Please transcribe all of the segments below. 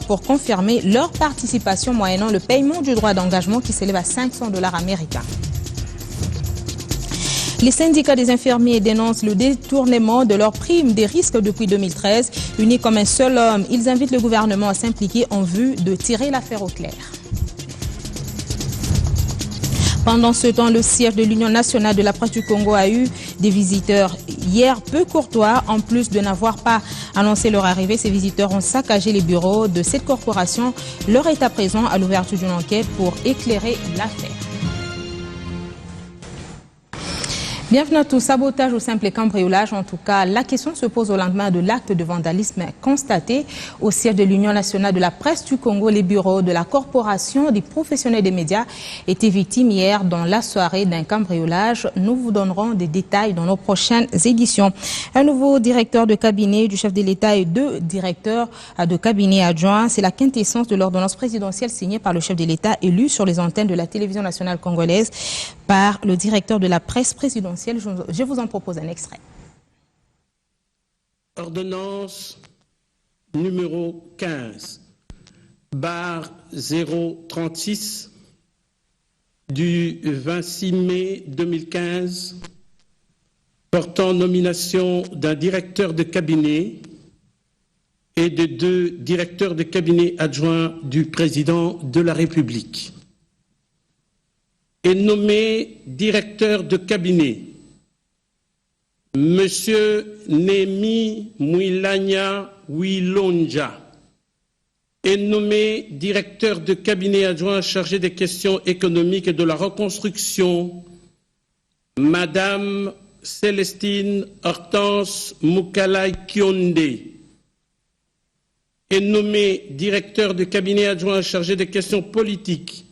pour confirmer leur participation moyennant le paiement du droit d'engagement qui s'élève à $500 américains. Les syndicats des infirmiers dénoncent le détournement de leurs primes des risques depuis 2013. Unis comme un seul homme, ils invitent le gouvernement à s'impliquer en vue de tirer l'affaire au clair. Pendant ce temps, le siège de l'Union nationale de la presse du Congo a eu des visiteurs hier peu courtois. En plus de n'avoir pas annoncé leur arrivée, ces visiteurs ont saccagé les bureaux de cette corporation. L'heure est à présent à l'ouverture d'une enquête pour éclairer l'affaire. Bienvenue à tous. Sabotage ou simple cambriolage, en tout cas, la question se pose au lendemain de l'acte de vandalisme constaté au siège de l'Union nationale de la presse du Congo. Les bureaux de la corporation des professionnels des médias étaient victimes hier dans la soirée d'un cambriolage. Nous vous donnerons des détails dans nos prochaines éditions. Un nouveau directeur de cabinet du chef de l'État et deux directeurs de cabinet adjoints. C'est la quintessence de l'ordonnance présidentielle signée par le chef de l'État élu sur les antennes de la télévision nationale congolaise par le directeur de la presse présidentielle. Je vous en propose un extrait. Ordonnance numéro 15/036 du 26 mai 2015 portant nomination d'un directeur de cabinet et de deux directeurs de cabinet adjoints du président de la République. Est nommé directeur de cabinet Monsieur Nemi Mwilanya Wilonja. Est nommé directeur de cabinet adjoint chargé des questions économiques et de la reconstruction Madame Célestine Hortense Moukalai Kionde. Est nommé directeur de cabinet adjoint chargé des questions politiques,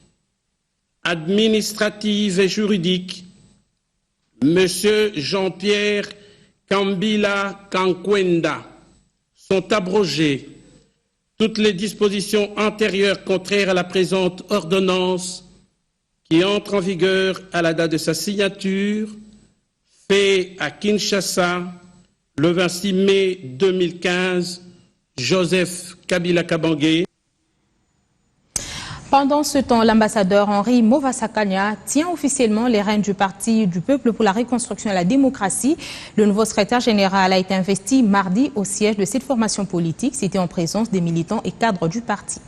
administratives et juridiques, Monsieur Jean-Pierre Kambila Kankwenda. Sont abrogées toutes les dispositions antérieures contraires à la présente ordonnance qui entre en vigueur à la date de sa signature, fait à Kinshasa le 26 mai 2015, Joseph Kabila Kabange. Pendant ce temps, l'ambassadeur Henri Movasakanya tient officiellement les rênes du Parti du Peuple pour la Reconstruction et la Démocratie. Le nouveau secrétaire général a été investi mardi au siège de cette formation politique. C'était en présence des militants et cadres du parti.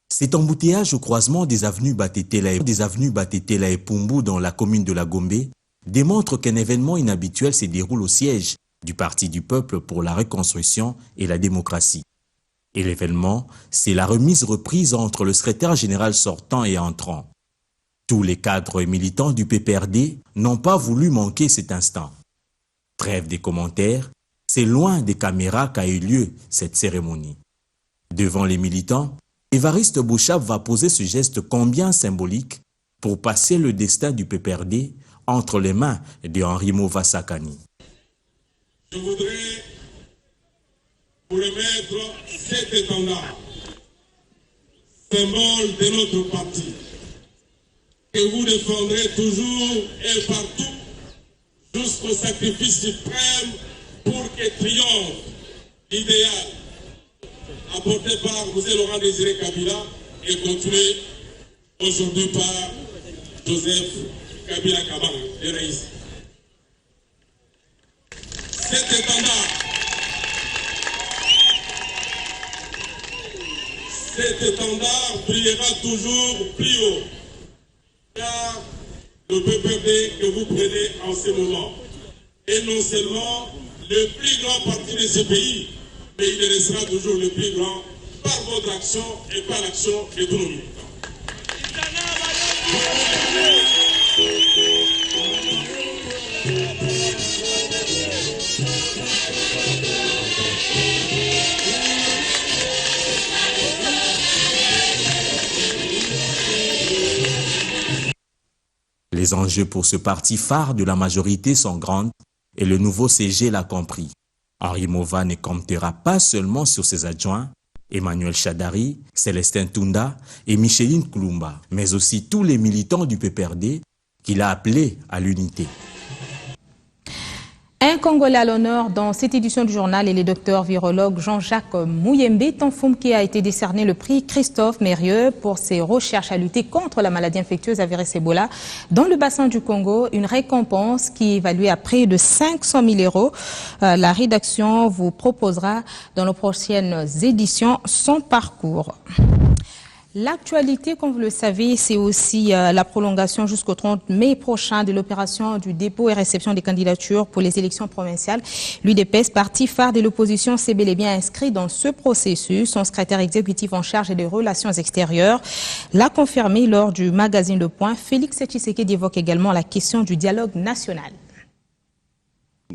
Cet embouteillage au croisement des avenues Batetela et Pumbu dans la commune de la Gombe démontre qu'un événement inhabituel se déroule au siège du Parti du Peuple pour la Reconstruction et la Démocratie. Et l'événement, c'est la remise-reprise entre le secrétaire général sortant et entrant. Tous les cadres et militants du PPRD n'ont pas voulu manquer cet instant. Trêve des commentaires, c'est loin des caméras qu'a eu lieu cette cérémonie. Devant les militants, Évariste Bouchab va poser ce geste combien symbolique pour passer le destin du PPRD entre les mains de Henri Movasakanya. Je voudrais vous remettre cet étendard, symbole de notre parti, que vous défendrez toujours et partout jusqu'au sacrifice suprême pour que triomphe l'idéal apporté par M. Laurent Désiré Kabila et continué aujourd'hui par Joseph Kabila Kabange de Raïs. Cet étendard brillera toujours plus haut, car le PPRD que vous prenez en ce moment est non seulement le plus grand parti de ce pays, mais il restera toujours le plus grand par votre action et par l'action de tous nos militants. Les enjeux pour ce parti phare de la majorité sont grands et le nouveau CG l'a compris. Henri Mova ne comptera pas seulement sur ses adjoints, Emmanuel Chadari, Célestin Tunda et Micheline Koulumba, mais aussi tous les militants du PPRD qu'il a appelés à l'unité. Un Congolais à l'honneur dans cette édition du journal et le docteur virologue Jean-Jacques Mouyembe Tanfoum qui a été décerné le prix Christophe Mérieux pour ses recherches à lutter contre la maladie infectieuse à virus Ebola dans le bassin du Congo. Une récompense qui est évaluée à près de 500 000 euros. La rédaction vous proposera dans les prochaines éditions son parcours. L'actualité, comme vous le savez, c'est aussi la prolongation jusqu'au 30 mai prochain de l'opération du dépôt et réception des candidatures pour les élections provinciales. L'UDPS, parti phare de l'opposition, s'est bel et bien inscrit dans ce processus. Son secrétaire exécutif en charge des relations extérieures l'a confirmé lors du magazine Le Point. Félix Tshisekedi évoque également la question du dialogue national.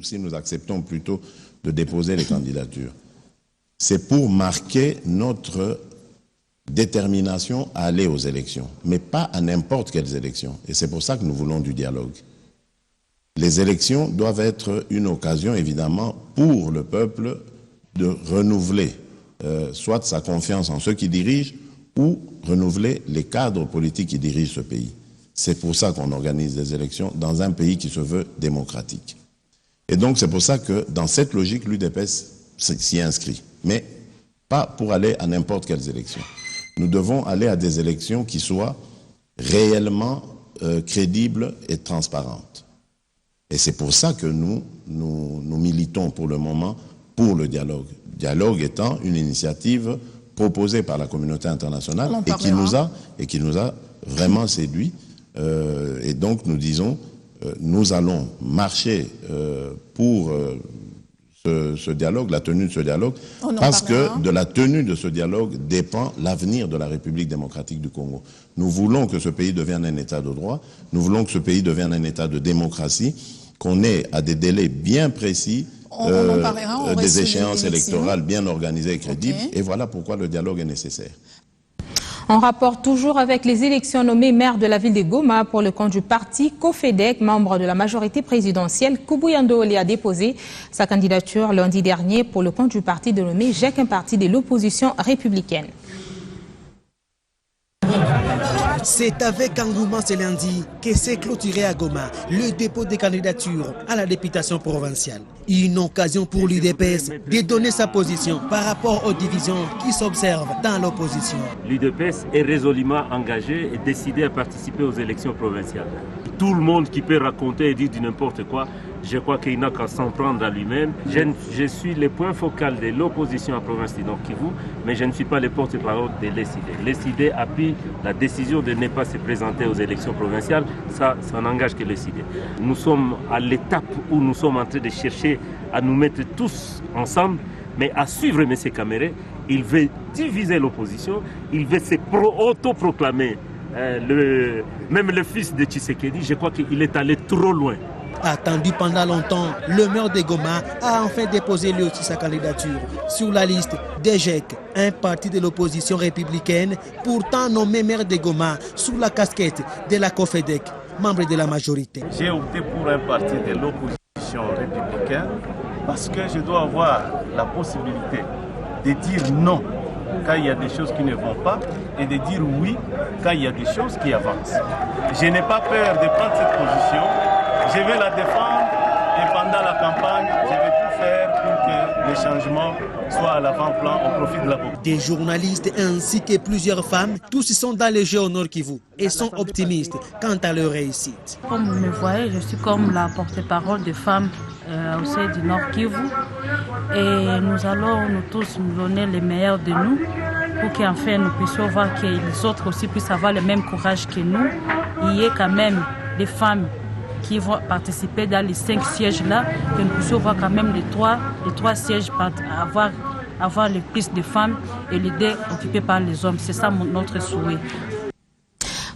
Si nous acceptons plutôt de déposer les candidatures, c'est pour marquer notre détermination à aller aux élections, mais pas à n'importe quelles élections. Et c'est pour ça que nous voulons du dialogue. Les élections doivent être une occasion, évidemment, pour le peuple de renouveler soit sa confiance en ceux qui dirigent ou renouveler les cadres politiques qui dirigent ce pays. C'est pour ça qu'on organise des élections dans un pays qui se veut démocratique. Et donc c'est pour ça que dans cette logique, l'UDPS s'y inscrit, mais pas pour aller à n'importe quelles élections. Nous devons aller à des élections qui soient réellement crédibles et transparentes. Et c'est pour ça que nous militons pour le moment pour le dialogue. Le dialogue étant une initiative proposée par la communauté internationale et qui nous a vraiment séduits. Et donc nous disons, nous allons marcher pour ce dialogue, la tenue de ce dialogue, parce que de la tenue de ce dialogue dépend l'avenir de la République démocratique du Congo. Nous voulons que ce pays devienne un état de droit, nous voulons que ce pays devienne un état de démocratie, qu'on ait à des délais bien précis, des échéances électorales bien organisées et crédibles, et voilà pourquoi le dialogue est nécessaire. On rapporte toujours avec les élections nommées maire de la ville de Goma pour le compte du parti COFEDEC, membre de la majorité présidentielle. Kubuya Ndooli a déposé sa candidature lundi dernier pour le compte du parti dénommé GEC, un parti de l'opposition républicaine. C'est avec engouement ce lundi que s'est clôturé à Goma le dépôt des candidatures à la députation provinciale. Une occasion pour l'UDPS de donner sa position par rapport aux divisions qui s'observent dans l'opposition. L'UDPS est résolument engagé et décidé à participer aux élections provinciales. Tout le monde qui peut raconter et dire du n'importe quoi, je crois qu'il n'a qu'à s'en prendre à lui-même. Je suis le point focal de l'opposition à la province du Nord Kivu, mais je ne suis pas le porte-parole de l'ESID. L'ESID appuie la décision de ne pas se présenter aux élections provinciales. Ça n'engage que l'ESID. Nous sommes à l'étape où nous sommes en train de chercher à nous mettre tous ensemble, mais à suivre M. Kamere. Il veut diviser l'opposition, il veut se autoproclamer. Même le fils de Tshisekedi, je crois qu'il est allé trop loin. Attendu pendant longtemps, le maire de Goma a enfin déposé lui aussi sa candidature sur la liste des GEC, un parti de l'opposition républicaine, pourtant nommé maire de Goma sous la casquette de la COFEDEC, membre de la majorité. J'ai opté pour un parti de l'opposition républicaine parce que je dois avoir la possibilité de dire non quand il y a des choses qui ne vont pas et de dire oui quand il y a des choses qui avancent. Je n'ai pas peur de prendre cette position. Je vais la défendre et pendant la campagne, je vais tout faire pour que les changements soient à l'avant-plan au profit de la population. Des journalistes ainsi que plusieurs femmes, tous sont dans le jeu au Nord Kivu et sont optimistes quant à leur réussite. Comme vous me voyez, je suis comme la porte-parole des femmes au sein du Nord Kivu et nous allons nous tous nous donner le meilleur de nous pour qu'enfin nous puissions voir que les autres aussi puissent avoir le même courage que nous. Il y ait quand même des femmes qui vont participer dans les 5 sièges-là, que nous puissions voir quand même les trois sièges avoir le plus de femmes et les 2 occupés par les hommes. C'est ça notre souhait.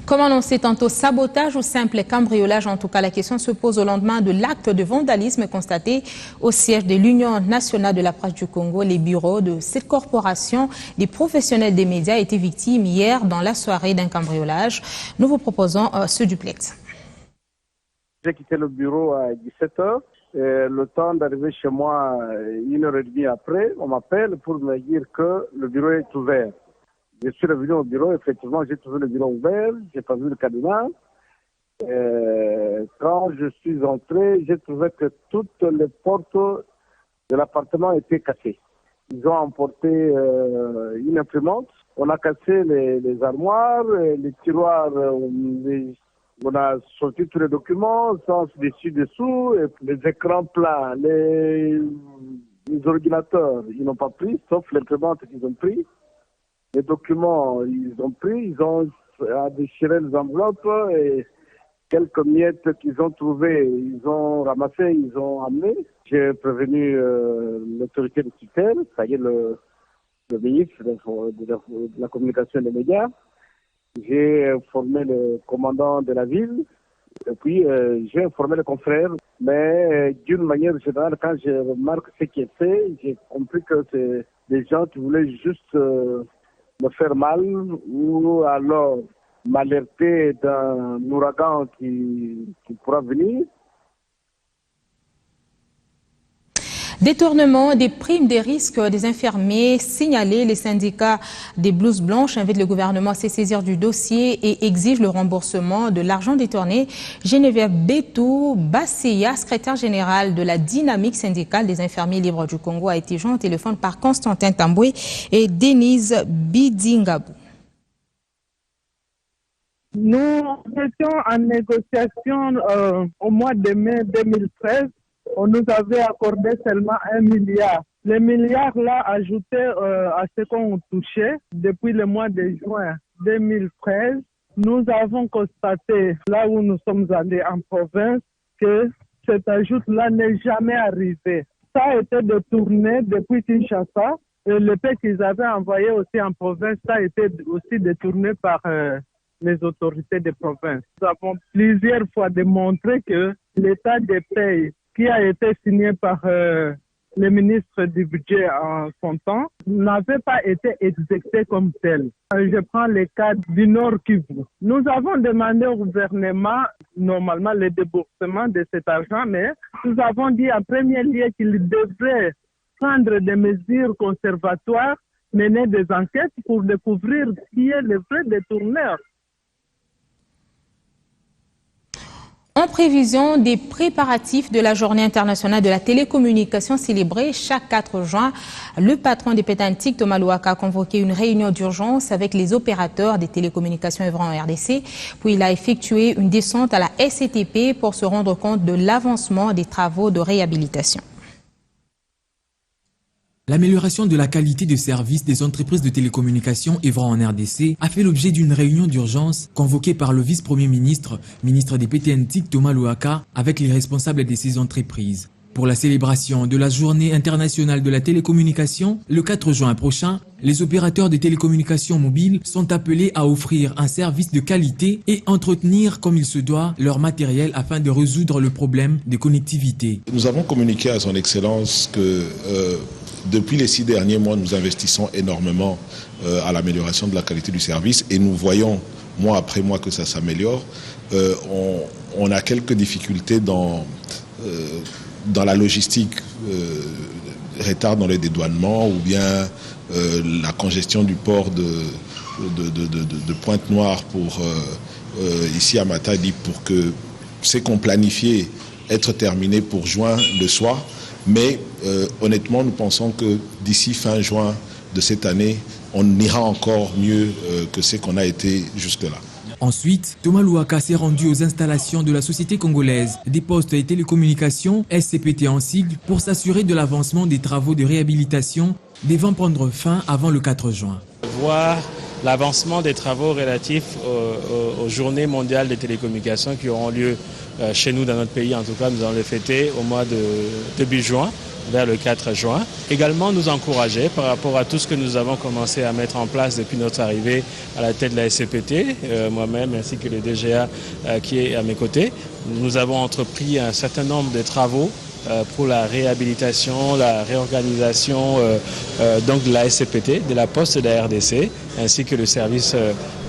Comme annoncé tantôt, sabotage ou simple cambriolage, en tout cas la question se pose au lendemain de l'acte de vandalisme constaté au siège de l'Union nationale de la presse du Congo. Les bureaux de cette corporation, des professionnels des médias étaient victimes hier dans la soirée d'un cambriolage. Nous vous proposons ce duplex. J'ai quitté le bureau à 17h. Le temps d'arriver chez moi 1h30 après, on m'appelle pour me dire que le bureau est ouvert. Je suis revenu au bureau, effectivement, j'ai trouvé le bureau ouvert, j'ai pas vu le cadenas. Quand je suis entré, j'ai trouvé que toutes les portes de l'appartement étaient cassées. Ils ont emporté une imprimante. On a cassé les armoires, les tiroirs. On a sorti tous les documents, sans dessus-dessous, les écrans plats, les ordinateurs, ils n'ont pas pris, sauf l'imprimante qu'ils ont pris. Les documents, ils ont pris, ils ont déchiré les enveloppes et quelques miettes qu'ils ont trouvées, ils ont ramassé, ils ont amené. J'ai prévenu l'autorité de tutelle, ça y est, le ministre de la communication et des médias. J'ai informé le commandant de la ville, et puis j'ai informé le confrère. Mais d'une manière générale, quand je remarque ce qui est fait, j'ai compris que c'est des gens qui voulaient juste me faire mal ou alors m'alerter d'un ouragan qui pourra venir. Détournement des primes des risques des infirmiers signalés, les syndicats des blouses blanches invitent le gouvernement à se saisir du dossier et exigent le remboursement de l'argent détourné. Geneviève Betou Basseya, secrétaire générale de la dynamique syndicale des infirmiers libres du Congo, a été joint au téléphone par Constantin Tamboué et Denise Bidingabou. Nous étions en négociation au mois de mai 2013. On nous avait accordé seulement 1 milliard. Les milliards là ajoutés à ce qu'on touchait depuis le mois de juin 2013, nous avons constaté là où nous sommes allés en province que cet ajout-là n'est jamais arrivé. Ça a été détourné depuis Kinshasa et le paie qu'ils avaient envoyé aussi en province, ça a été aussi détourné par les autorités de province. Nous avons plusieurs fois démontré que l'état des payes qui a été signé par le ministre du budget en son temps, n'avait pas été exécuté comme tel. Je prends le cas du Nord Kivu. Nous avons demandé au gouvernement, normalement, le déboursement de cet argent, mais nous avons dit en premier lieu qu'il devrait prendre des mesures conservatoires, mener des enquêtes pour découvrir qui est le vrai détourneur. En prévision des préparatifs de la Journée internationale de la télécommunication célébrée chaque 4 juin, le patron des Pétantiques, Thomas Louaka, a convoqué une réunion d'urgence avec les opérateurs des télécommunications œuvrant en RDC. Puis il a effectué une descente à la SCTP pour se rendre compte de l'avancement des travaux de réhabilitation. L'amélioration de la qualité de service des entreprises de télécommunications œuvrant en RDC a fait l'objet d'une réunion d'urgence convoquée par le vice-premier ministre, ministre des PTNTIC Thomas Louaka, avec les responsables de ces entreprises. Pour la célébration de la Journée internationale de la télécommunication, le 4 juin prochain, les opérateurs de télécommunications mobiles sont appelés à offrir un service de qualité et entretenir comme il se doit leur matériel afin de résoudre le problème de connectivité. Nous avons communiqué à son Excellence que depuis les 6 derniers mois, nous investissons énormément à l'amélioration de la qualité du service et nous voyons mois après mois que ça s'améliore. On a quelques difficultés dans la logistique, retard dans les dédouanements ou bien la congestion du port de Pointe-Noire pour ici à Matadi pour que c'est qu'on planifiait être terminé pour juin le soir. Mais honnêtement, nous pensons que d'ici fin juin de cette année, on ira encore mieux que ce qu'on a été jusque-là. Ensuite, Thomas Louaka s'est rendu aux installations de la Société congolaise des postes et télécommunications, SCPT en sigle, pour s'assurer de l'avancement des travaux de réhabilitation devant prendre fin avant le 4 juin. Voir l'avancement des travaux relatifs aux journées mondiales des télécommunications qui auront lieu chez nous dans notre pays. En tout cas, nous allons les fêter au mois de début juin, vers le 4 juin. Également, nous encourager par rapport à tout ce que nous avons commencé à mettre en place depuis notre arrivée à la tête de la SCPT, moi-même ainsi que le DGA qui est à mes côtés. Nous avons entrepris un certain nombre de travaux pour la réhabilitation, la réorganisation donc de la SCPT, de la Poste et de la RDC, ainsi que le service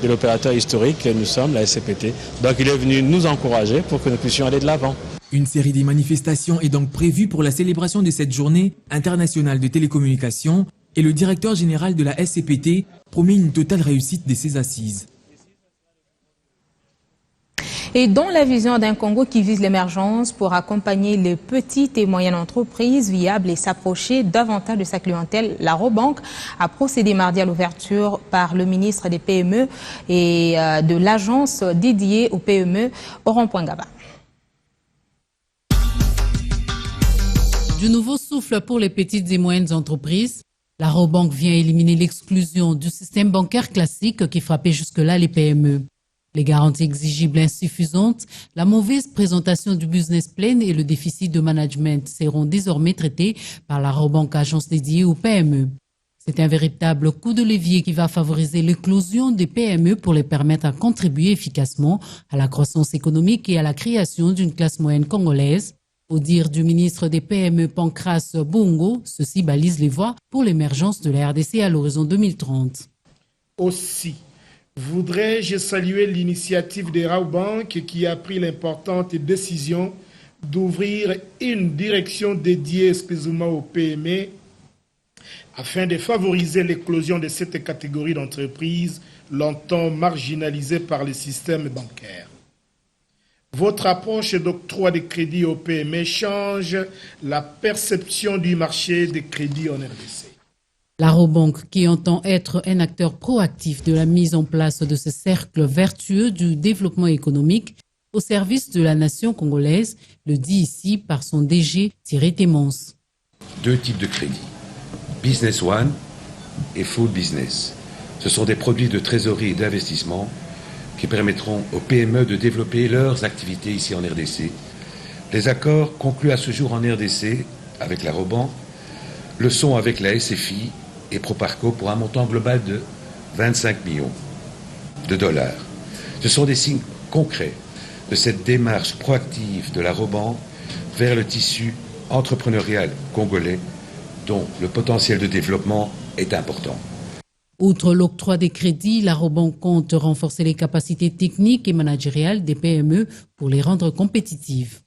de l'opérateur historique que nous sommes, la SCPT. Donc il est venu nous encourager pour que nous puissions aller de l'avant. Une série de manifestations est donc prévue pour la célébration de cette journée internationale de télécommunications et le directeur général de la SCPT promet une totale réussite de ses assises. Et dans la vision d'un Congo qui vise l'émergence pour accompagner les petites et moyennes entreprises viables et s'approcher davantage de sa clientèle, la Robank a procédé mardi à l'ouverture par le ministre des PME et de l'agence dédiée aux PME au rond-point Gaba. Du nouveau souffle pour les petites et moyennes entreprises, la Robank vient éliminer l'exclusion du système bancaire classique qui frappait jusque-là les PME. Les garanties exigibles insuffisantes, la mauvaise présentation du business plan et le déficit de management seront désormais traités par la Robank, agence dédiée aux PME. C'est un véritable coup de levier qui va favoriser l'éclosion des PME pour les permettre à contribuer efficacement à la croissance économique et à la création d'une classe moyenne congolaise. Au dire du ministre des PME Pancras Bongo, ceci balise les voies pour l'émergence de la RDC à l'horizon 2030. Aussi, voudrais-je saluer l'initiative de Robank qui a pris l'importante décision d'ouvrir une direction dédiée exclusivement aux PME afin de favoriser l'éclosion de cette catégorie d'entreprises longtemps marginalisées par le système bancaire. Votre approche d'octroi de crédits aux PME change la perception du marché des crédits en RDC. La Robank, qui entend être un acteur proactif de la mise en place de ce cercle vertueux du développement économique au service de la nation congolaise, le dit ici par son DG Thierry Témence. Deux types de crédits, Business One et Full Business. Ce sont des produits de trésorerie et d'investissement qui permettront aux PME de développer leurs activités ici en RDC. Les accords conclus à ce jour en RDC avec la Robank le sont avec la SFI et Proparco pour un montant global de 25 millions de dollars. Ce sont des signes concrets de cette démarche proactive de la Robank vers le tissu entrepreneurial congolais dont le potentiel de développement est important. Outre l'octroi des crédits, la Robank compte renforcer les capacités techniques et managériales des PME pour les rendre compétitives.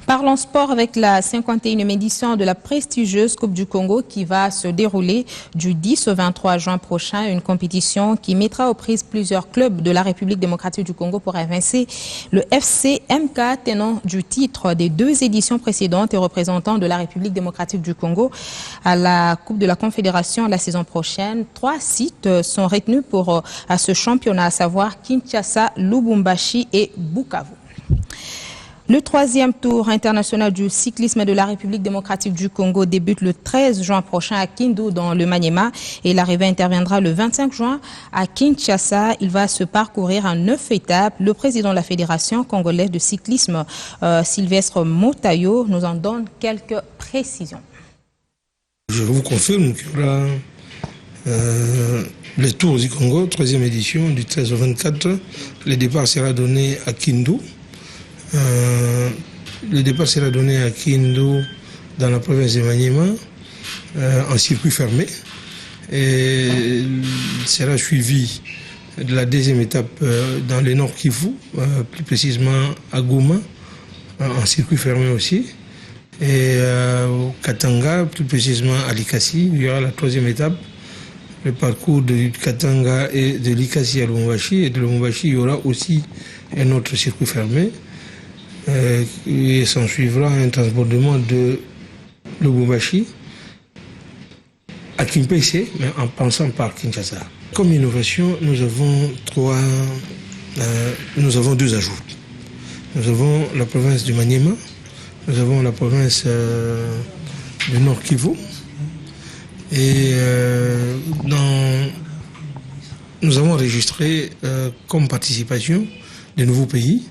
Parlons sport avec la 51e édition de la prestigieuse Coupe du Congo qui va se dérouler du 10 au 23 juin prochain. Une compétition qui mettra aux prises plusieurs clubs de la République démocratique du Congo pour évincer le FC MK, tenant du titre des deux éditions précédentes et représentant de la République démocratique du Congo à la Coupe de la Confédération la saison prochaine. 3 sites sont retenus pour à ce championnat, à savoir Kinshasa, Lubumbashi et Bukavu. Le 3e tour international du cyclisme de la République démocratique du Congo débute le 13 juin prochain à Kindu dans le Maniema et l'arrivée interviendra le 25 juin à Kinshasa. Il va se parcourir en 9 étapes. Le président de la Fédération congolaise de cyclisme, Sylvestre Motayo, nous en donne quelques précisions. Je vous confirme qu'il y aura le Tour du Congo, 3e édition du 13 au 24. Le départ sera donné à Kindu. Le départ sera donné à Kindu dans la province de Maniema en circuit fermé et sera suivi de la 2e étape dans le Nord Kivu, plus précisément à Goma en circuit fermé aussi, et au Katanga, plus précisément à Likasi. Il y aura la 3e étape, le parcours de Katanga et de Likasi à Lubumbashi, et de Lubumbashi il y aura aussi un autre circuit fermé. Et s'en suivra un transbordement de Lubumbashi à Kimpese, mais en passant par Kinshasa. Comme innovation, nous avons 2 ajouts. Nous avons la province du Maniema, nous avons la province du Nord Kivu, et nous avons enregistré comme participation de nouveaux pays,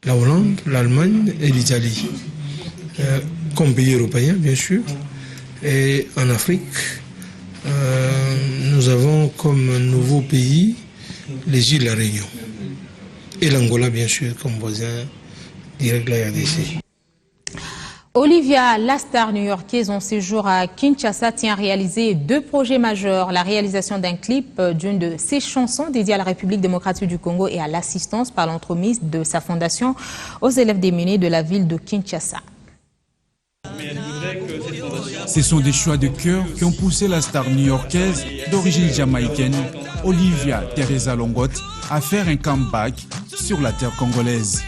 la Hollande, l'Allemagne et l'Italie, comme pays européens bien sûr. Et en Afrique, nous avons comme nouveau pays les îles de la Réunion et l'Angola bien sûr comme voisin direct de la RDC. Olivia, la star new-yorkaise en séjour à Kinshasa, tient à réaliser 2 projets majeurs. La réalisation d'un clip d'une de ses chansons dédiée à la République démocratique du Congo et à l'assistance par l'entremise de sa fondation aux élèves démunis de la ville de Kinshasa. Ce sont des choix de cœur qui ont poussé la star new-yorkaise d'origine jamaïcaine, Olivia Teresa Longot, à faire un comeback sur la terre congolaise.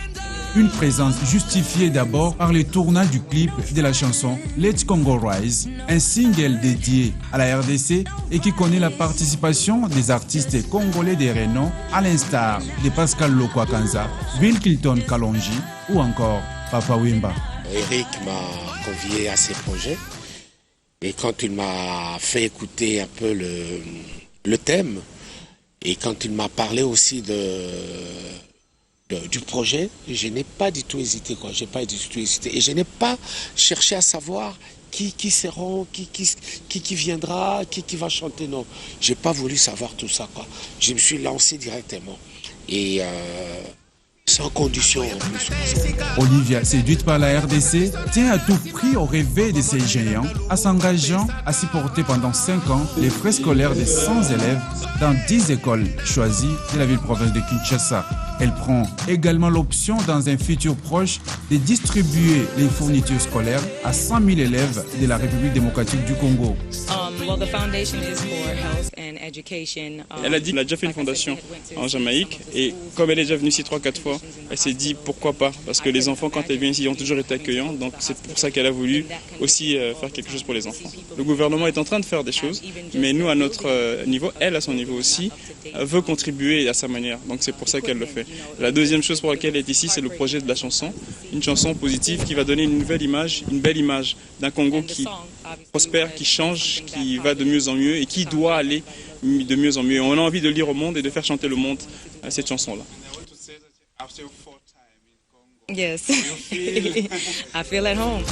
Une présence justifiée d'abord par le tournage du clip de la chanson Let's Congo Rise, un single dédié à la RDC et qui connaît la participation des artistes congolais de renom à l'instar de Pascal Lokwakanza, Bill Clinton Kalonji ou encore Papa Wimba. Eric m'a convié à ses projets et quand il m'a fait écouter un peu le thème et quand il m'a parlé aussi du projet, je n'ai pas du tout hésité, quoi. J'ai pas du tout hésité et je n'ai pas cherché à savoir qui seront, qui viendra, qui va chanter. Non, j'ai pas voulu savoir tout ça, quoi. Je me suis lancé directement et sans condition en plus. Olivia, séduite par la RDC, tient à tout prix au réveil de ces géants, en s'engageant à supporter pendant 5 ans les frais scolaires de 100 élèves dans 10 écoles choisies de la ville-province de Kinshasa. Elle prend également l'option dans un futur proche de distribuer les fournitures scolaires à 100 000 élèves de la République démocratique du Congo. Elle a dit qu'elle a déjà fait une fondation en Jamaïque et comme elle est déjà venue ici 3-4 fois, elle s'est dit pourquoi pas, parce que les enfants quand elle vient ici ont toujours été accueillants, donc c'est pour ça qu'elle a voulu aussi faire quelque chose pour les enfants. Le gouvernement est en train de faire des choses, mais nous à notre niveau, elle à son niveau aussi, veut contribuer à sa manière, donc c'est pour ça qu'elle le fait. La deuxième chose pour laquelle elle est ici, c'est le projet de la chanson, une chanson positive qui va donner une nouvelle image, une belle image d'un Congo qui prospère, qui change, qui va de mieux en mieux et qui doit aller de mieux en mieux. On a envie de lire au monde et de faire chanter le monde cette chanson-là. Yes, I feel at home.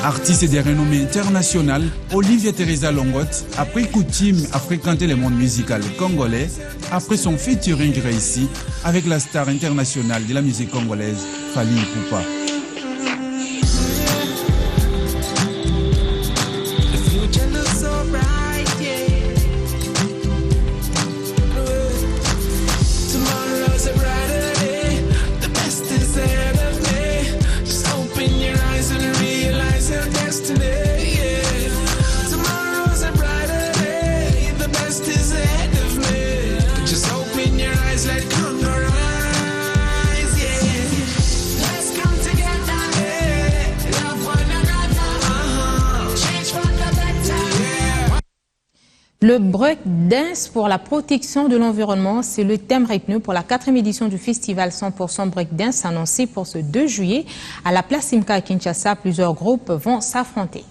Artiste de renommée internationale, Olivia Teresa Longot a pris coutume à fréquenter le monde musical congolais après son featuring réussi avec la star internationale de la musique congolaise, Fally Ipupa. Le breakdance pour la protection de l'environnement, c'est le thème retenu pour la 4e édition du festival 100% breakdance annoncé pour ce 2 juillet. À la place Simca à Kinshasa, plusieurs groupes vont s'affronter.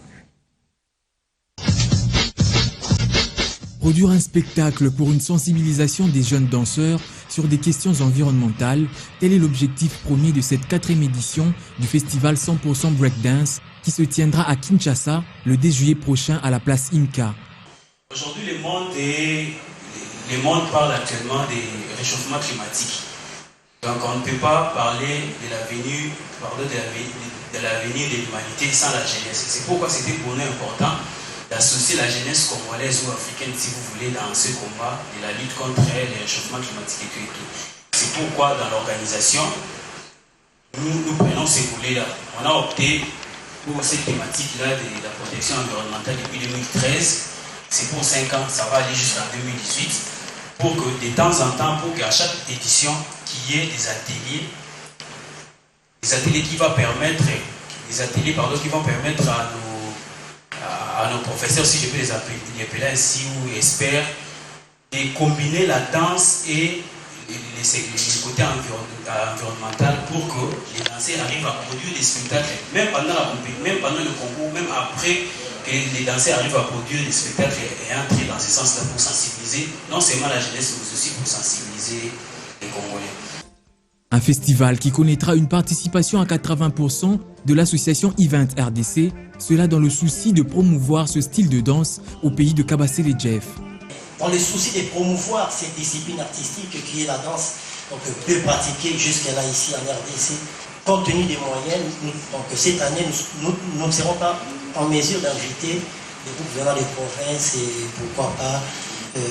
Produire un spectacle pour une sensibilisation des jeunes danseurs sur des questions environnementales, tel est l'objectif premier de cette 4e édition du festival 100% breakdance qui se tiendra à Kinshasa le 10 juillet prochain à la place Imka. Aujourd'hui, le monde parle actuellement des réchauffements climatiques. Donc on ne peut pas parler de l'avenir de l'humanité sans la jeunesse. C'est pourquoi c'était pour nous important d'associer la jeunesse congolaise ou africaine, si vous voulez, dans ce combat de la lutte contre les réchauffements climatiques et tout. C'est pourquoi dans l'organisation, nous prenons ces volets-là. On a opté pour cette thématique-là de la protection environnementale depuis 2013. C'est pour 5 ans, ça va aller jusqu'en 2018, pour que de temps en temps, pour qu'à chaque édition, qu'il y ait des ateliers qui vont permettre à nos professeurs, si je peux les appeler ainsi, ou experts, de combiner la danse et le côté environnemental pour que les danseurs arrivent à produire des spectacles, même pendant le concours, même après que les danseurs arrivent à produire des spectacles et entrer dans ce sens-là pour sensibiliser non seulement la jeunesse, mais aussi pour sensibiliser les Congolais. Un festival qui connaîtra une participation à 80% de l'association Event RDC, cela dans le souci de promouvoir ce style de danse au pays de Kabasele Jeff. Dans le souci de promouvoir cette discipline artistique qui est la danse, donc peu pratiquée jusqu'à là ici en RDC, compte tenu des moyens, donc cette année nous ne serons pas en mesure d'inviter des groupes venant des provinces et pourquoi pas de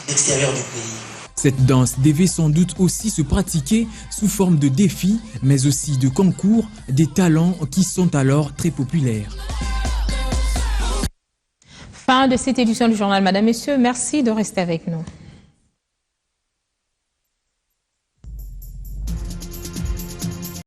l'extérieur du pays. Cette danse devait sans doute aussi se pratiquer sous forme de défis, mais aussi de concours, des talents qui sont alors très populaires. Fin de cette édition du journal, Madame, Messieurs. Merci de rester avec nous.